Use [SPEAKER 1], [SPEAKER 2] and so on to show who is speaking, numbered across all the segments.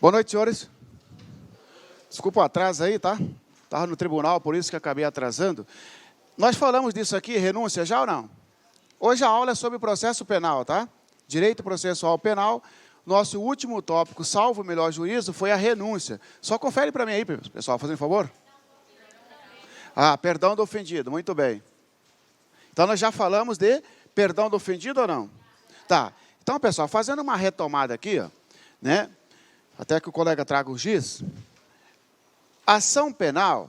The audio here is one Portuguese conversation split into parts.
[SPEAKER 1] Boa noite, senhores. Desculpa o atraso aí, tá? Estava no tribunal, por isso que acabei atrasando. Nós falamos disso aqui, renúncia, já ou não? Hoje a aula é sobre processo penal, tá? Direito processual penal. Nosso último tópico, salvo o melhor juízo, foi a renúncia. Só confere para mim aí, pessoal, fazendo um favor. Perdão do ofendido, muito bem. Então, nós já falamos de perdão do ofendido ou não? Tá. Então, pessoal, fazendo uma retomada aqui, ó, né? Até que o colega traga o giz. Ação penal,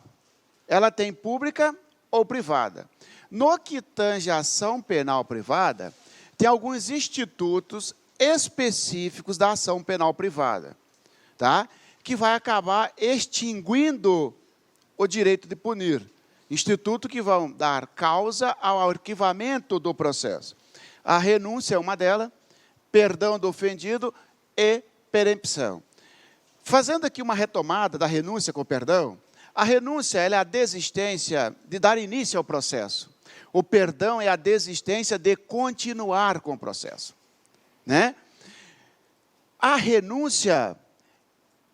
[SPEAKER 1] ela tem pública ou privada. No que tange a ação penal privada, tem alguns institutos específicos da ação penal privada, tá? Que vai acabar extinguindo o direito de punir. Instituto que vão dar causa ao arquivamento do processo. A renúncia é uma delas, perdão do ofendido e perempção. Fazendo aqui uma retomada da renúncia com o perdão, a renúncia é a desistência de dar início ao processo. O perdão é a desistência de continuar com o processo, né? A renúncia,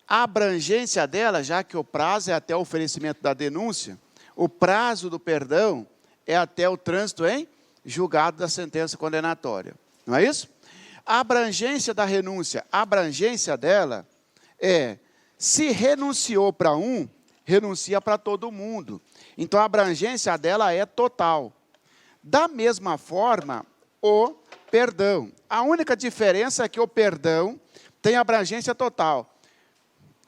[SPEAKER 1] a abrangência dela, já que o prazo é até o oferecimento da denúncia, o prazo do perdão é até o trânsito em julgado da sentença condenatória. Não é isso? A abrangência da renúncia, a abrangência dela é, se renunciou para um, renuncia para todo mundo. Então, a abrangência dela é total. Da mesma forma, o perdão. A única diferença é que o perdão tem abrangência total,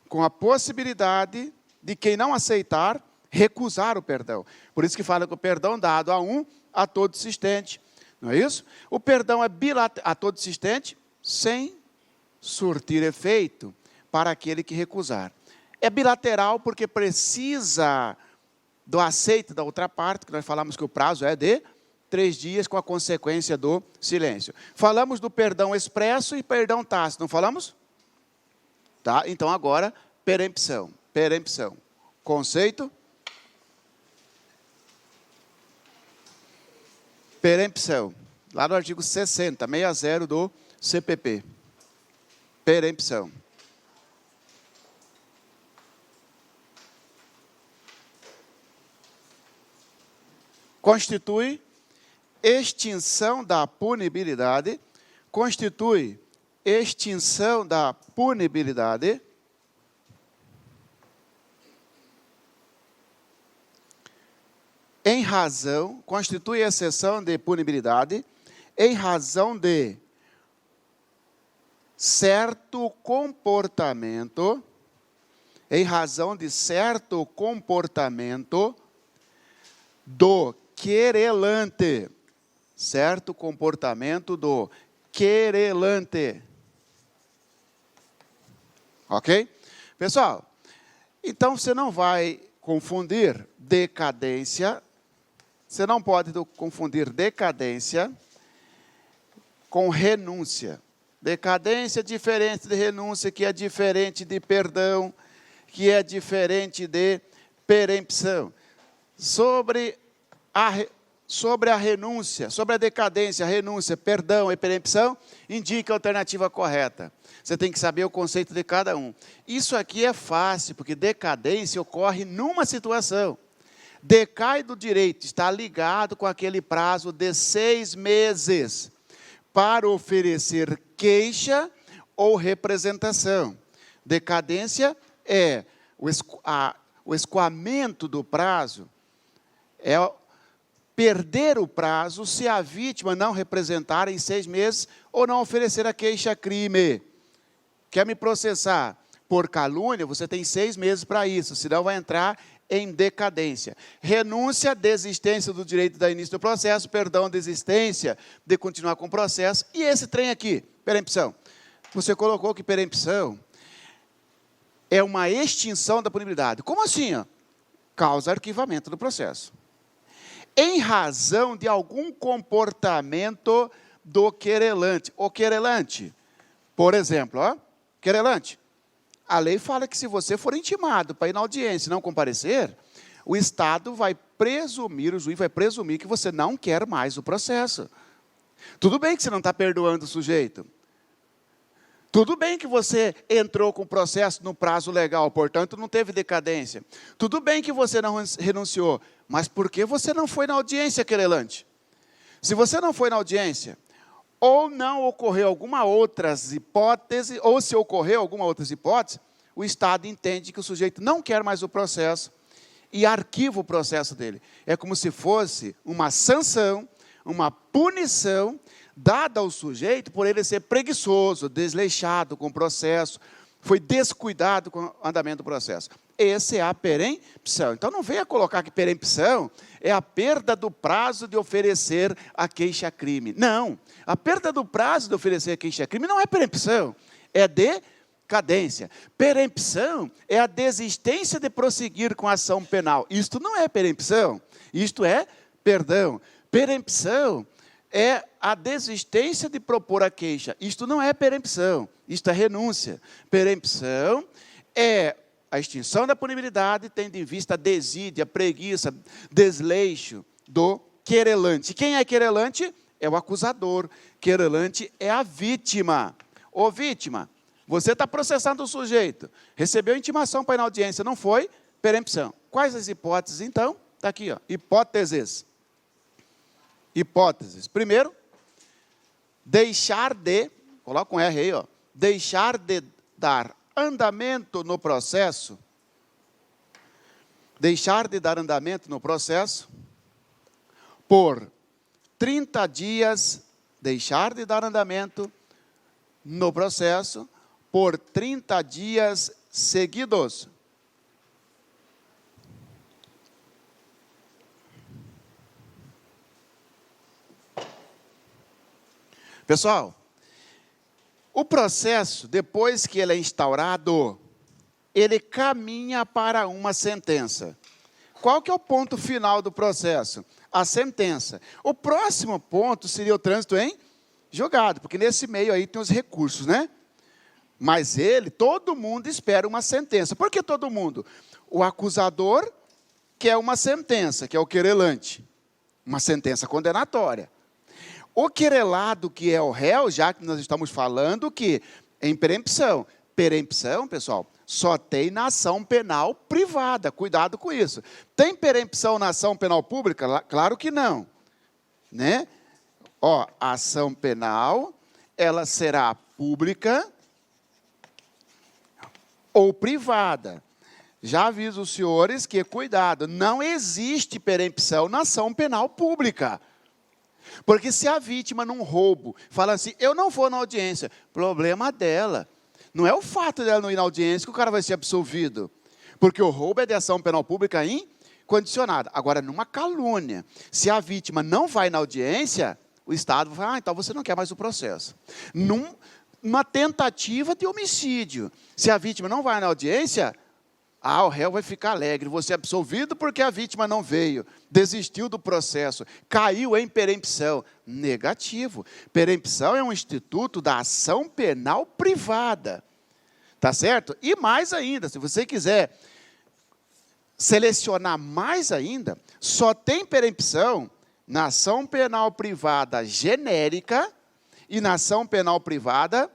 [SPEAKER 1] com a possibilidade de quem não aceitar, recusar o perdão. Por isso que fala que o perdão dado a um, a todo insistente. Não é isso? O perdão é a todo insistente, sem surtir efeito para aquele que recusar. É bilateral porque precisa do aceite da outra parte, que nós falamos que o prazo é de 3 dias com a consequência do silêncio. Falamos do perdão expresso e perdão tácito, não falamos? Tá? Então agora, perempção. Perempção. Conceito? Perempção. Lá no artigo 60 do CPP. Perempção. Constitui extinção da punibilidade, constitui extinção da punibilidade em razão, constitui exceção de punibilidade em razão de certo comportamento, do querelante, certo comportamento do querelante. Ok? Pessoal, então você não vai confundir decadência, você não pode confundir decadência com renúncia. Decadência é diferente de renúncia, que é diferente de perdão, que é diferente de perempção. Sobre a renúncia, sobre a decadência, renúncia, perdão e perempção, indica a alternativa correta. Você tem que saber o conceito de cada um. Isso aqui é fácil, porque decadência ocorre numa situação. Decai do direito, está ligado com aquele prazo de 6 meses para oferecer queixa ou representação. Decadência é o escoamento do prazo, é perder o prazo se a vítima não representar em 6 meses ou não oferecer a queixa-crime. Quer me processar por calúnia? Você tem 6 meses para isso, senão vai entrar em decadência. Renúncia, desistência do direito de dar início do processo, perdão, desistência de continuar com o processo. E esse trem aqui, perempção. Você colocou que perempção é uma extinção da punibilidade. Como assim? Causa arquivamento do processo. Em razão de algum comportamento do querelante. O querelante, por exemplo, querelante, a lei fala que se você for intimado para ir na audiência e não comparecer, o Estado vai presumir, o juiz vai presumir que você não quer mais o processo. Tudo bem que você não está perdoando o sujeito. Tudo bem que você entrou com o processo no prazo legal, portanto não teve decadência. Tudo bem que você não renunciou, mas por que você não foi na audiência, querelante? Se você não foi na audiência, ou não ocorreu alguma outra hipótese, ou se ocorreu alguma outra hipótese, o Estado entende que o sujeito não quer mais o processo e arquiva o processo dele. É como se fosse uma sanção, uma punição dada ao sujeito por ele ser preguiçoso, desleixado com o processo, foi descuidado com o andamento do processo. Essa é a perempção. Então não venha colocar que perempção é a perda do prazo de oferecer a queixa-crime. Não, a perda do prazo de oferecer a queixa-crime não é perempção, é decadência. Perempção é a desistência de prosseguir com a ação penal. Isto não é perempção, isto é perdão. Perempção é a desistência de propor a queixa. Isto não é perempção, isto é renúncia. Perempção é a extinção da punibilidade, tendo em vista a desídia, preguiça, desleixo do querelante. Quem é querelante? É o acusador. Querelante é a vítima. Ô vítima, você está processando o sujeito, recebeu intimação para ir na audiência, não foi? Perempção. Quais as hipóteses, então? Está aqui, ó, hipóteses. Hipóteses. Primeiro, deixar de, coloca um R aí, ó, deixar de dar andamento no processo, deixar de dar andamento no processo, por 30 dias, deixar de dar andamento no processo, por 30 dias seguidos. Pessoal, o processo, depois que ele é instaurado, ele caminha para uma sentença. Qual que é o ponto final do processo? A sentença. O próximo ponto seria o trânsito em julgado, porque nesse meio aí tem os recursos, né? Mas todo mundo espera uma sentença. Por que todo mundo? O acusador quer uma sentença, que é o querelante. Uma sentença condenatória. O querelado, que é o réu, já que nós estamos falando que em perempção. Perempção, pessoal, só tem na ação penal privada. Cuidado com isso. Tem perempção na ação penal pública? Claro que não. Né? Ó, a ação penal, ela será pública ou privada. Já aviso os senhores que, cuidado, não existe perempção na ação penal pública. Porque se a vítima, num roubo, fala assim, eu não vou na audiência, problema dela. Não é o fato dela não ir na audiência que o cara vai ser absolvido. Porque o roubo é de ação penal pública incondicionada. Agora, numa calúnia, se a vítima não vai na audiência, o Estado vai falar, então você não quer mais o processo. Numa tentativa de homicídio, se a vítima não vai na audiência, o réu vai ficar alegre, você é absolvido porque a vítima não veio, desistiu do processo, caiu em perempção. Negativo. Perempção é um instituto da ação penal privada. Tá certo? E mais ainda, se você quiser selecionar mais ainda, só tem perempção na ação penal privada genérica e na ação penal privada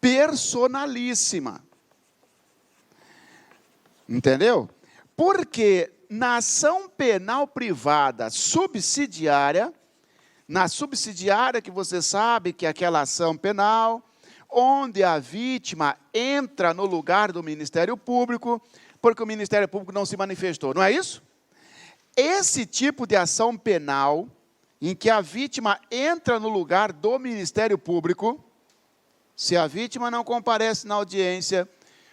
[SPEAKER 1] personalíssima. Entendeu? Porque na ação penal privada subsidiária, na subsidiária que você sabe que é aquela ação penal, onde a vítima entra no lugar do Ministério Público, porque o Ministério Público não se manifestou, não é isso? Esse tipo de ação penal, em que a vítima entra no lugar do Ministério Público, se a vítima não comparece na audiência,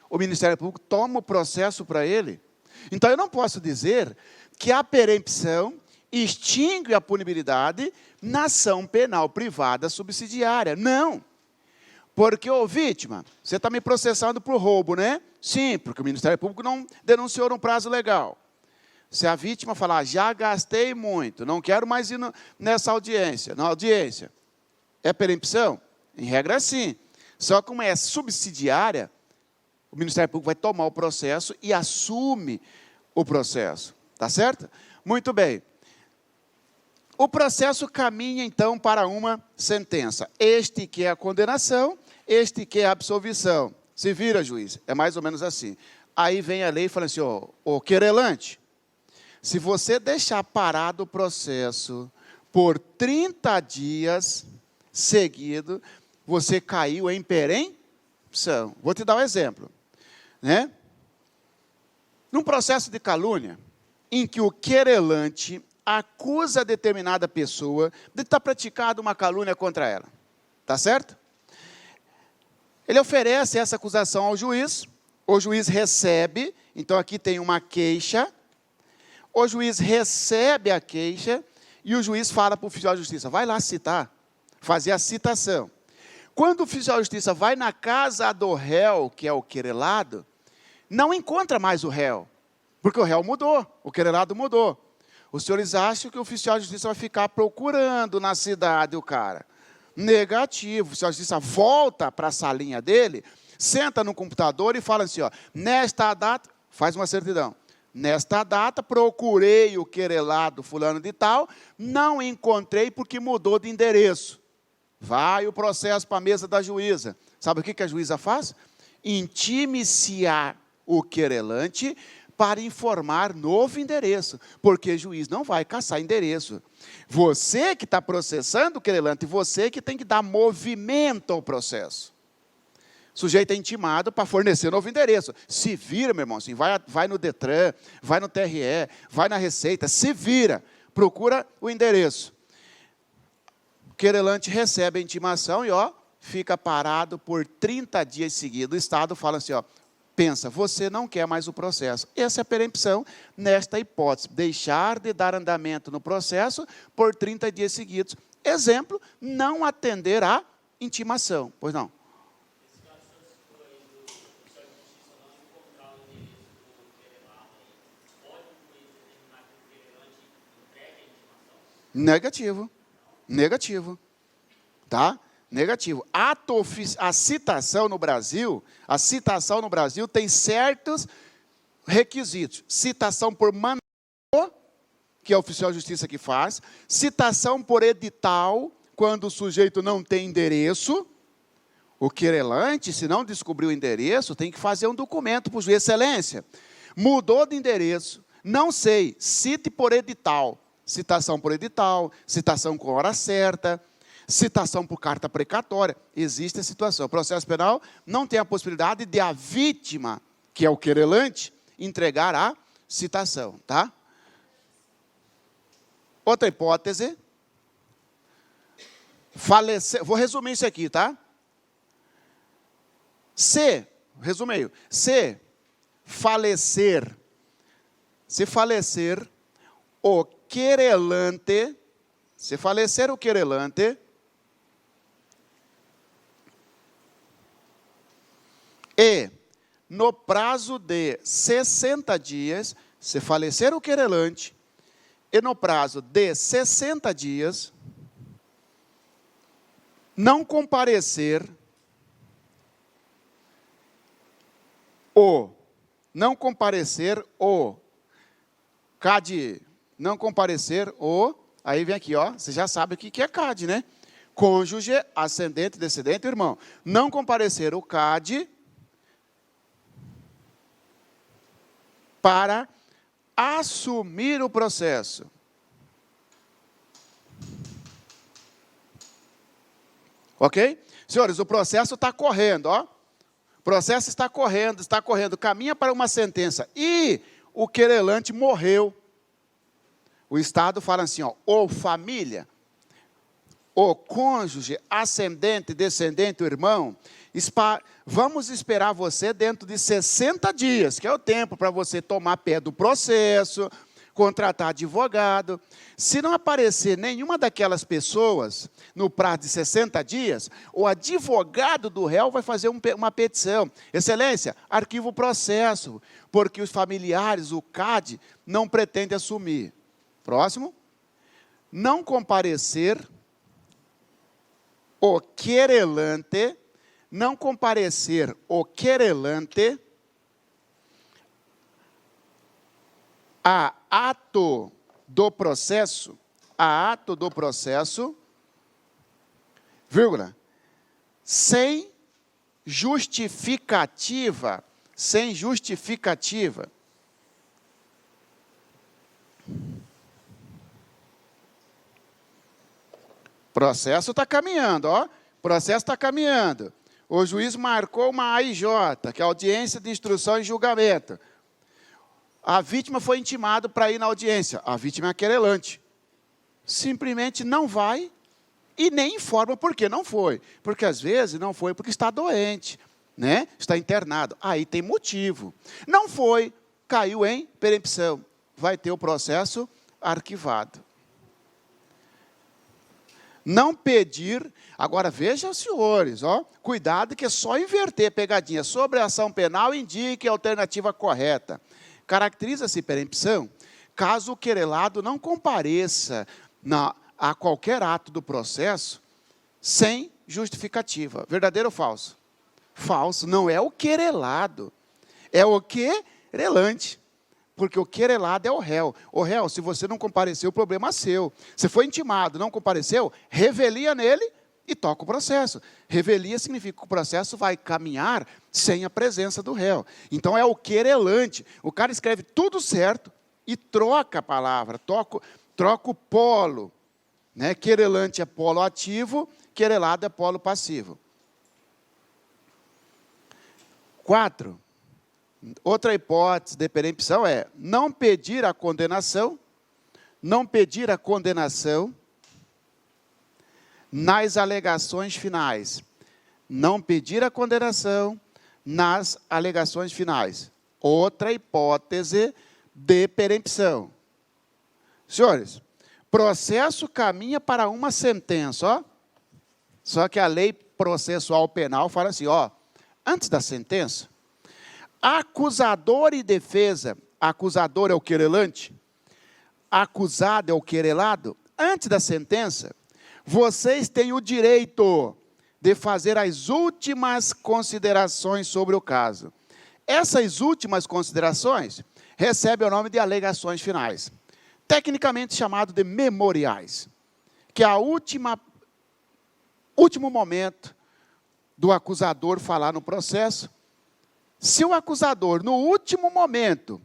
[SPEAKER 1] o Ministério Público toma o processo para ele. Então, eu não posso dizer que a perempção extingue a punibilidade na ação penal privada subsidiária. Não. Porque, vítima, você está me processando por roubo, né? Sim, porque o Ministério Público não denunciou no prazo legal. Se a vítima falar, já gastei muito, não quero mais ir nessa audiência, na audiência, é perempção? Em regra, sim. Só como é subsidiária, o Ministério Público vai tomar o processo e assume o processo. Tá certo? Muito bem. O processo caminha, então, para uma sentença. Este que é a condenação, este que é a absolvição. Se vira, juiz. É mais ou menos assim. Aí vem a lei e fala assim, ô querelante, se você deixar parado o processo por 30 dias seguidos, você caiu em perempção. Vou te dar um exemplo. Né? Num processo de calúnia, em que o querelante acusa determinada pessoa de estar praticando uma calúnia contra ela. Tá certo? Ele oferece essa acusação ao juiz, o juiz recebe, então aqui tem uma queixa, o juiz recebe a queixa e o juiz fala para o oficial de justiça, vai lá citar, fazer a citação. Quando o oficial de justiça vai na casa do réu, que é o querelado, não encontra mais o réu, porque o réu mudou, o querelado mudou. Os senhores acham que o oficial de justiça vai ficar procurando na cidade o cara? Negativo. O oficial de justiça volta para a salinha dele, senta no computador e fala assim, nesta data, faz uma certidão. Nesta data, procurei o querelado fulano de tal, não encontrei porque mudou de endereço. Vai o processo para a mesa da juíza. Sabe o que a juíza faz? Intime-se-á o querelante para informar novo endereço, porque o juiz não vai caçar endereço. Você que está processando o querelante, você que tem que dar movimento ao processo. O sujeito é intimado para fornecer novo endereço. Se vira, meu irmão, assim, vai no Detran, vai no TRE, vai na Receita, se vira, procura o endereço. O querelante recebe a intimação e fica parado por 30 dias seguidos. O Estado fala assim, pensa, você não quer mais o processo. Essa é a perempção nesta hipótese, deixar de dar andamento no processo por 30 dias seguidos. Exemplo, não atender à intimação. Pois não? Negativo. Negativo. Tá? Negativo. A citação no Brasil tem certos requisitos. Citação por mandado, que é o oficial de justiça que faz. Citação por edital, quando o sujeito não tem endereço. O querelante, se não descobrir o endereço, tem que fazer um documento para o juiz. Excelência, mudou de endereço, não sei, cite por edital. Citação por edital, citação com hora certa, citação por carta precatória. Existe a situação. O processo penal não tem a possibilidade de a vítima, que é o querelante, entregar a citação. Tá? Outra hipótese. Falecer, vou resumir isso aqui, tá? Se falecer o querelante, e no prazo de 60 dias, se falecer o querelante, e no prazo de 60 dias, não comparecer o CAD, aí vem aqui, você já sabe o que é CAD, né? Cônjuge, ascendente, descendente, irmão. Não comparecer o CAD para assumir o processo. Ok? Senhores, o processo está correndo, O processo está correndo, caminha para uma sentença. E o querelante morreu. O Estado fala assim, ou família, o cônjuge, ascendente, descendente, o irmão, vamos esperar você dentro de 60 dias, que é o tempo para você tomar pé do processo, contratar advogado. Se não aparecer nenhuma daquelas pessoas no prazo de 60 dias, o advogado do réu vai fazer uma petição. Excelência, arquiva o processo, porque os familiares, o CAD, não pretende assumir. Próximo. Não comparecer o querelante, a ato do processo, vírgula, sem justificativa, sem justificativa. Processo está caminhando, ó. Processo está caminhando. O juiz marcou uma AIJ, que é a audiência de instrução e julgamento. A vítima foi intimada para ir na audiência. A vítima é querelante. Simplesmente não vai e nem informa por que não foi. Porque às vezes não foi porque está doente, né? Está internado. Aí tem motivo. Não foi, caiu em perempção. Vai ter o processo arquivado. Não pedir, agora vejam, senhores, ó, cuidado que é só inverter pegadinha. Sobre a ação penal, indique a alternativa correta. Caracteriza-se perempção caso o querelado não compareça a qualquer ato do processo sem justificativa. Verdadeiro ou falso? Falso, não é o querelado, é o querelante. Porque o querelado é o réu. O réu, se você não compareceu, o problema é seu. Você foi intimado, não compareceu, revelia nele e toca o processo. Revelia significa que o processo vai caminhar sem a presença do réu. Então é o querelante. O cara escreve tudo certo e troca a palavra, troca o polo. Né? Querelante é polo ativo, querelado é polo passivo. 4. Outra hipótese de perempção é não pedir a condenação, nas alegações finais. Não pedir a condenação nas alegações finais. Outra hipótese de perempção. Senhores, processo caminha para uma sentença, ó. Só que a lei processual penal fala assim, ó, antes da sentença, acusador e defesa, acusador é o querelante, acusado é o querelado, antes da sentença, vocês têm o direito de fazer as últimas considerações sobre o caso. Essas últimas considerações recebem o nome de alegações finais, tecnicamente chamado de memoriais, que é o último momento do acusador falar no processo. Se o acusador, no último momento,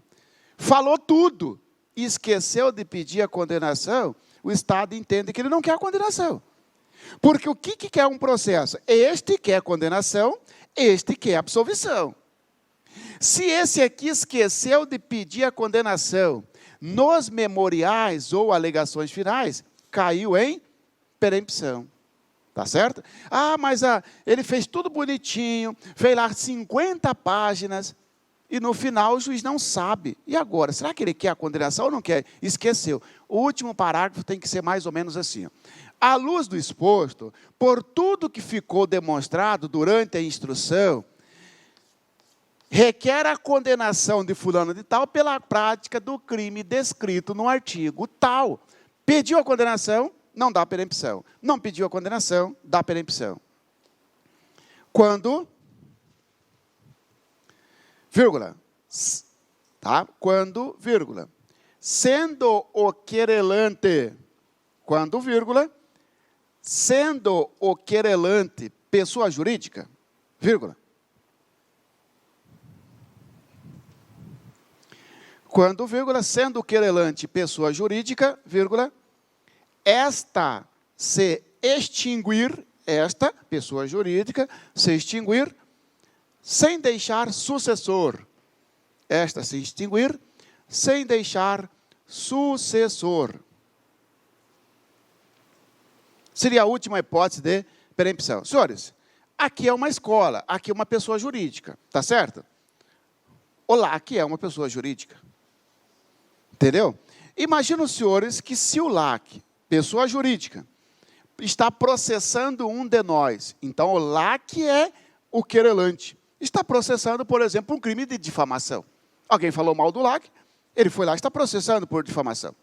[SPEAKER 1] falou tudo e esqueceu de pedir a condenação, o Estado entende que ele não quer a condenação. Porque o que quer um processo? Este quer condenação, este quer absolvição. Se esse aqui esqueceu de pedir a condenação nos memoriais ou alegações finais, caiu em perempção. Tá certo? Ah, mas ele fez tudo bonitinho, fez lá 50 páginas, e no final o juiz não sabe. E agora, será que ele quer a condenação ou não quer? Esqueceu. O último parágrafo tem que ser mais ou menos assim. À luz do exposto, por tudo que ficou demonstrado durante a instrução, requer a condenação de fulano de tal pela prática do crime descrito no artigo tal. Pediu a condenação? Não dá perempção. Não pediu a condenação, dá perempção. Quando, vírgula, tá? Quando, vírgula, sendo o querelante, quando, vírgula, sendo o querelante pessoa jurídica, vírgula. Quando, vírgula, sendo o querelante pessoa jurídica, vírgula, esta se extinguir, esta pessoa jurídica se extinguir, sem deixar sucessor. Esta se extinguir, sem deixar sucessor. Seria a última hipótese de perempção. Senhores, aqui é uma escola, aqui é uma pessoa jurídica, tá certo? Olá, aqui é uma pessoa jurídica. Entendeu? Imagina os senhores que se o LAC, pessoa jurídica, está processando um de nós. Então, o LAC é o querelante. Está processando, por exemplo, um crime de difamação. Alguém falou mal do LAC, ele foi lá e está processando por difamação.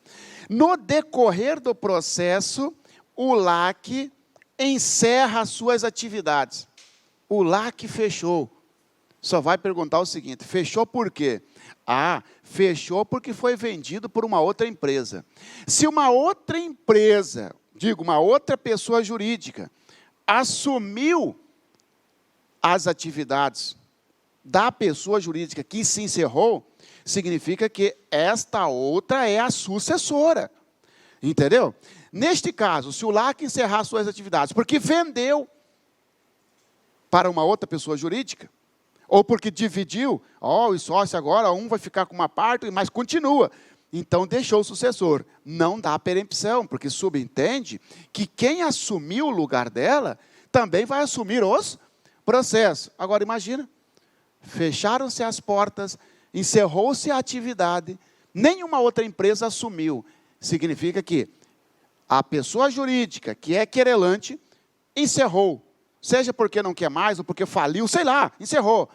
[SPEAKER 1] No decorrer do processo, o LAC encerra as suas atividades. O LAC fechou. Só vai perguntar o seguinte, fechou por quê? Ah, fechou porque foi vendido por uma outra empresa. Se uma outra empresa, digo, uma outra pessoa jurídica, assumiu as atividades da pessoa jurídica que se encerrou, significa que esta outra é a sucessora. Entendeu? Neste caso, se o LAC encerrar suas atividades porque vendeu para uma outra pessoa jurídica, ou porque dividiu, os sócios agora, um vai ficar com uma parte, mas continua. Então, deixou o sucessor. Não dá perempção, porque subentende que quem assumiu o lugar dela também vai assumir os processos. Agora, imagina, fecharam-se as portas, encerrou-se a atividade, nenhuma outra empresa assumiu. Significa que a pessoa jurídica, que é querelante, encerrou. Seja porque não quer mais, ou porque faliu, sei lá, encerrou.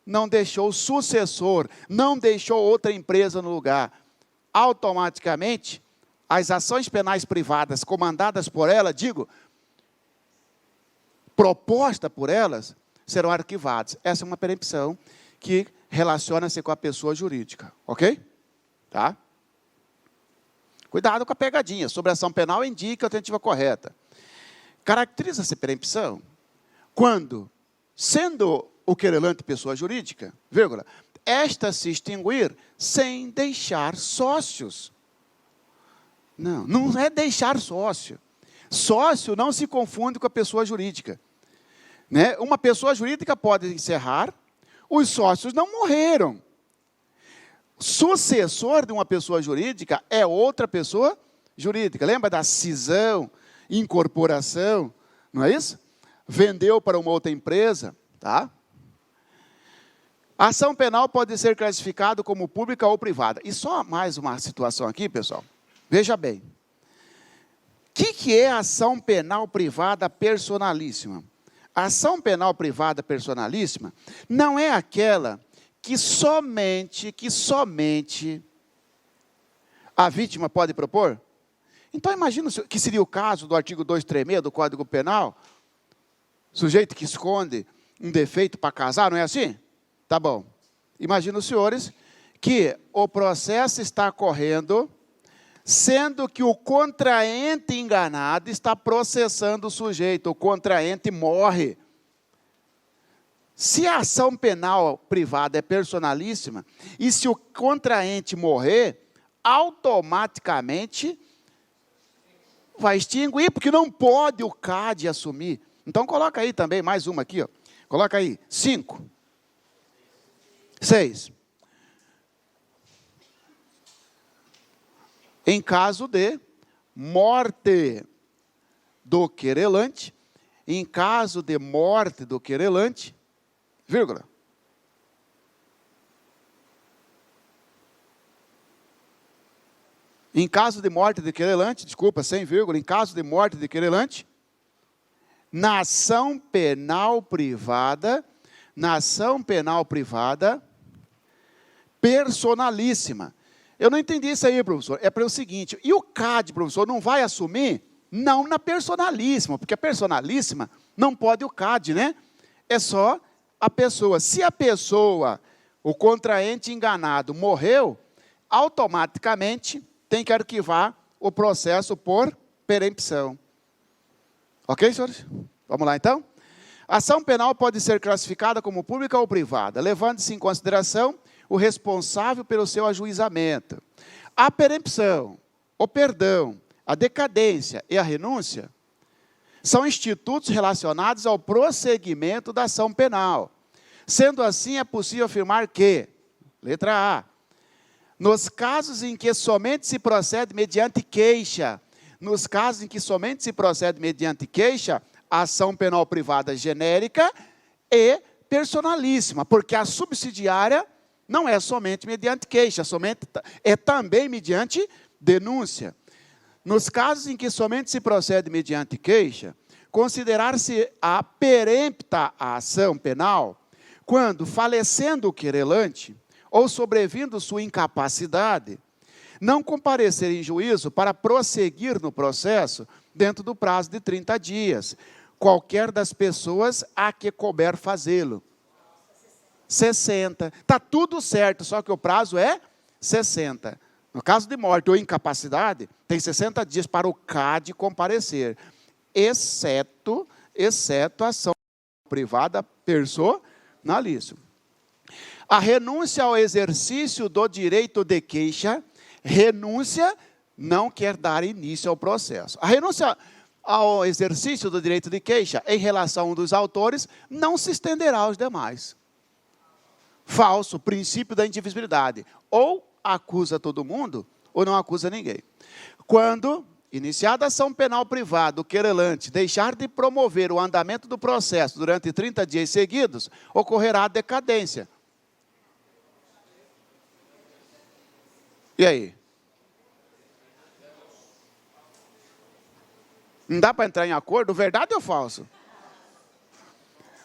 [SPEAKER 1] Não deixou o sucessor, não deixou outra empresa no lugar. Automaticamente, as ações penais privadas comandadas por ela, proposta por elas, serão arquivadas. Essa é uma perempção que relaciona-se com a pessoa jurídica, ok? Tá? Cuidado com a pegadinha. Sobre a ação penal, indica a tentativa correta. Caracteriza-se perempção quando, sendo o querelante pessoa jurídica, esta se extinguir sem deixar sócios. Não é deixar sócio. Sócio não se confunde com a pessoa jurídica. Né? Uma pessoa jurídica pode encerrar, os sócios não morreram. Sucessor de uma pessoa jurídica é outra pessoa jurídica. Lembra da cisão, incorporação, não é isso? Vendeu para uma outra empresa, tá? A ação penal pode ser classificada como pública ou privada. E só mais uma situação aqui, pessoal. Veja bem. O que é ação penal privada personalíssima? A ação penal privada personalíssima não é aquela que somente a vítima pode propor? Então, imagina que seria o caso do artigo 236 do Código Penal, sujeito que esconde um defeito para casar, não é assim? Tá bom. Imagina os senhores que o processo está correndo, sendo que o contraente enganado está processando o sujeito, o contraente morre. Se a ação penal privada é personalíssima, e se o contraente morrer, automaticamente vai extinguir, porque não pode o CAD assumir. Então, coloca aí também, mais uma aqui, ó. Coloca aí, 5. 6. Em caso de morte do querelante, em caso de morte do querelante, vírgula. Em caso de morte de querelante, desculpa, sem vírgula, em caso de morte de querelante, na ação penal privada, personalíssima. Eu não entendi isso aí, professor. É para o seguinte, e o CAD, professor, não vai assumir? Não na personalíssima, porque a personalíssima não pode o CAD, né? É só a pessoa. Se a pessoa, o contraente enganado, morreu, automaticamente tem que arquivar o processo por perempção. Ok, senhores? Vamos lá, então? A ação penal pode ser classificada como pública ou privada, levando-se em consideração o responsável pelo seu ajuizamento. A perempção, o perdão, a decadência e a renúncia são institutos relacionados ao prosseguimento da ação penal. Sendo assim, é possível afirmar que, letra A, nos casos em que somente se procede mediante queixa, a ação penal privada genérica e personalíssima, porque a subsidiária não é somente mediante queixa, é também mediante denúncia. Nos casos em que somente se procede mediante queixa, considerar-se a perempta a ação penal, quando, falecendo o querelante, ou sobrevindo sua incapacidade, não comparecer em juízo para prosseguir no processo dentro do prazo de 30 dias, qualquer das pessoas a que couber fazê-lo. 60. Está tudo certo, só que o prazo é 60. No caso de morte ou incapacidade, tem 60 dias para o CAD comparecer, exceto a ação privada personalíssimo. A renúncia ao exercício do direito de queixa, renúncia não quer dar início ao processo. A renúncia ao exercício do direito de queixa, em relação a um dos autores, não se estenderá aos demais. Falso, princípio da indivisibilidade. Ou acusa todo mundo, ou não acusa ninguém. Quando, iniciada a ação penal privada, o querelante deixar de promover o andamento do processo durante 30 dias seguidos, ocorrerá a decadência. E aí? Não dá para entrar em acordo? Verdade ou falso?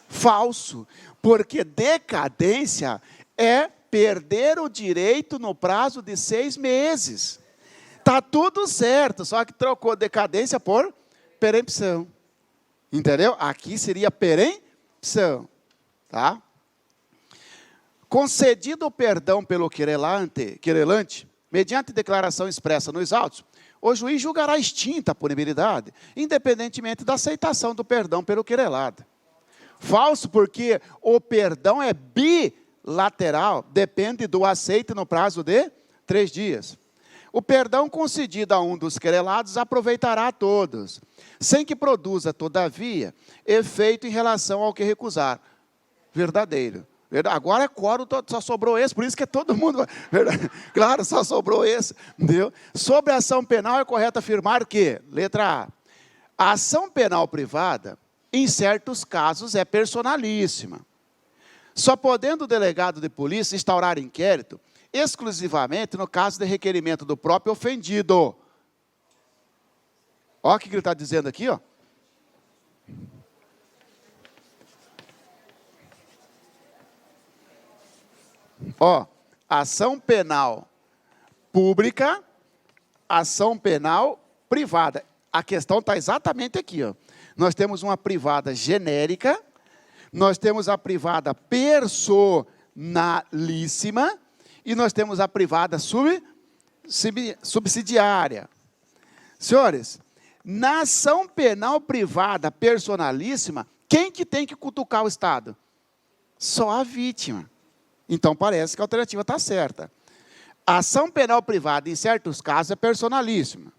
[SPEAKER 1] Falso, porque decadência é perder o direito no prazo de 6 meses. Está tudo certo, só que trocou decadência por perempção. Entendeu? Aqui seria perempção. Tá? Concedido o perdão pelo querelante, mediante declaração expressa nos autos, o juiz julgará extinta a punibilidade, independentemente da aceitação do perdão pelo querelado. Falso, porque o perdão é bilateral, depende do aceite no prazo de 3 dias. O perdão concedido a um dos querelados aproveitará a todos, sem que produza, todavia, efeito em relação ao que recusar. Verdadeiro. Agora é quórum, só sobrou esse, por isso que é todo mundo. Claro, só sobrou esse. Entendeu? Sobre a ação penal é correto afirmar que, letra A ação penal privada, em certos casos, é personalíssima. Só podendo o delegado de polícia instaurar inquérito exclusivamente no caso de requerimento do próprio ofendido. Olha o que ele está dizendo aqui, ó. Ó, ação penal pública, ação penal privada. A questão está exatamente aqui, ó. Nós temos uma privada genérica, nós temos a privada personalíssima e nós temos a privada subsidiária. Senhores, na ação penal privada personalíssima, quem que tem que cutucar o Estado? Só a vítima. Então, parece que a alternativa está certa. A ação penal privada, em certos casos, é personalíssima.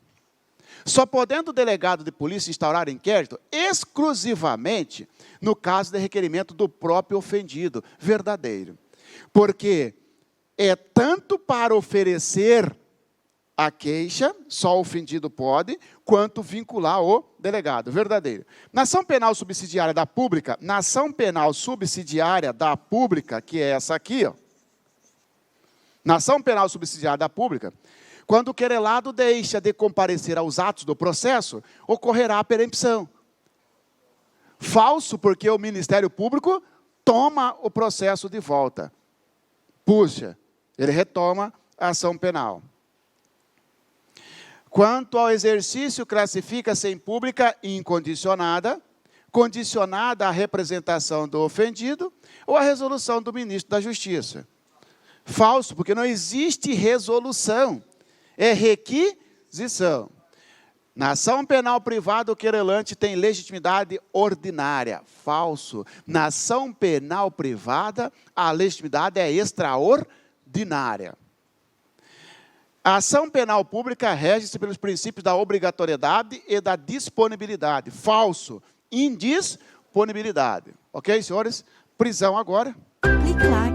[SPEAKER 1] Só podendo o delegado de polícia instaurar inquérito exclusivamente no caso de requerimento do próprio ofendido. Verdadeiro. Porque é tanto para oferecer a queixa, só o ofendido pode, quanto vincular o delegado. Verdadeiro. Na ação penal subsidiária da pública, na ação penal subsidiária da pública, que é essa aqui, ó, na ação penal subsidiária da pública, quando o querelado deixa de comparecer aos atos do processo, ocorrerá a perempção. Falso, porque o Ministério Público toma o processo de volta. Puxa, ele retoma a ação penal. Quanto ao exercício, classifica-se em pública incondicionada, condicionada à representação do ofendido ou à resolução do ministro da Justiça. Falso, porque não existe resolução, é requisição. Na ação penal privada, o querelante tem legitimidade ordinária. Falso. Na ação penal privada, a legitimidade é extraordinária. A ação penal pública rege-se pelos princípios da obrigatoriedade e da disponibilidade. Falso. Indisponibilidade. Ok, senhores? Prisão agora.
[SPEAKER 2] Clique lá.